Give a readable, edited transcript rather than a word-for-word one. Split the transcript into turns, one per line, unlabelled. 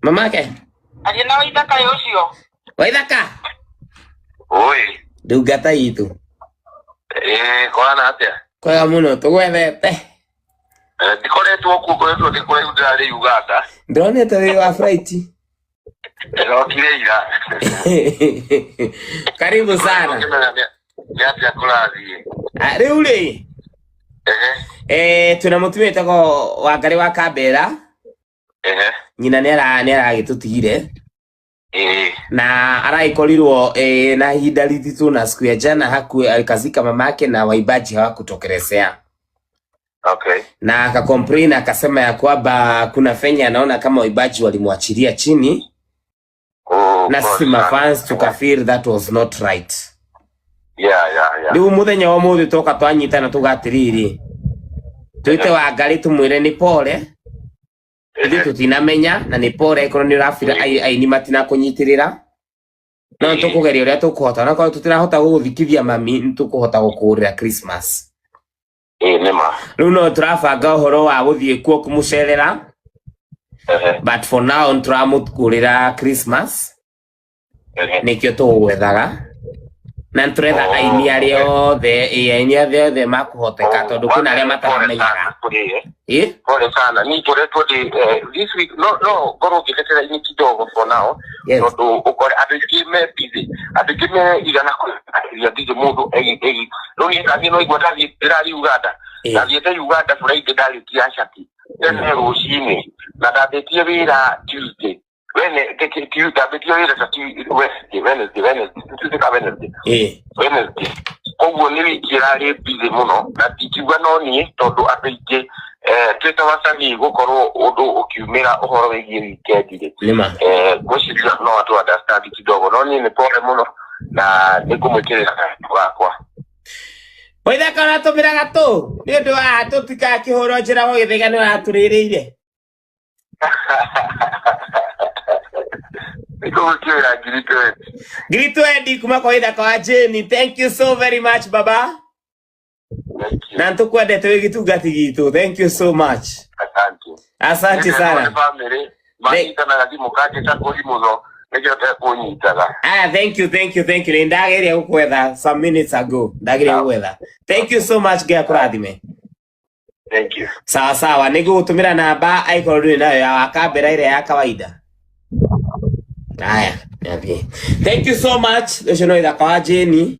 Mamake.
Alina Waithaka yocio.
Waithaka.
Oi.
Ndungata itu.
Kwana atia.
Kwega muno tugwethete.
Ndikoretwo ndikore ndari Uganda.
Ndronete wi wa flight.
Ndokire ira.
Karibu sana.
Ni atia kurathie.
Riu ri. Tunamutumia tako Wangari wa Kambera. Nyina nera gitutigire. Na araikorirwo na hinda rititu na siku ya jana haku alikazika mamake na Waimbaji hawakutokelezea.
Okay.
Na akacomplain akasema ya kwamba kuna fenya anaona kama Waimbaji walimwachilia chini. Na sisi mafans tukafeel that was not right.
Yeah.
Riu muthenya wa muthe toka twanyita na tugatiriri. Tuite Wangari tumwire ni pole. Ndi tutinamenya na ni pole ikono ni rafira aini matina kunyitirira. No tukugeria uria tukuhota na kwa tutirahota guthikithia mami tukuhota gukurira Christmas.
Nema.
Riu no turabanga uhoro wa guthie kuo kumucerera. But for now turamukurira Christmas. Nikio tugwethaga. Na turetha aini aria othe makuhoteka tondu kuna aria mataramenyaga.
Pole sana. Ni turetwo this week no goro giketera ini kidogo for now. Tondu ukore adikime busy. Adikime igana ko ya dije mundu egi. No ni kazi no igwata dirari Uganda. Ndathite Uganda Friday ndari kiashati. Ene rucini. Na ndathite wira Tuesday. Wednesday. Koguo ni wiki irari busy muno na tikiuga no ni tondu atingi twita wasani gukorwo undu ukiumira uhoro wigie weekend gwiciria no atu understand kidogo no ni pole muno na nikumwikirira gwakwa.
Waithaka natumira gatu ni undu wa tutika kihoro njira go githigano atuririire. Grito kuma kwa Waithaka wa Jeni. Thank you so very much baba. Na tukwendete wi gitungati gitu. Thank you so much. Asante sana. Thank you. Ndageria gukwetha some minutes ago. Ndageria gukwetha. Thank you so much gya kurathime.
Thank you.
Sawa nigu gutumira namba aikoro nayo ya Kambera ile ya kawaida. Haya, thank you so much. Lesho no Waithaka wa Jeni.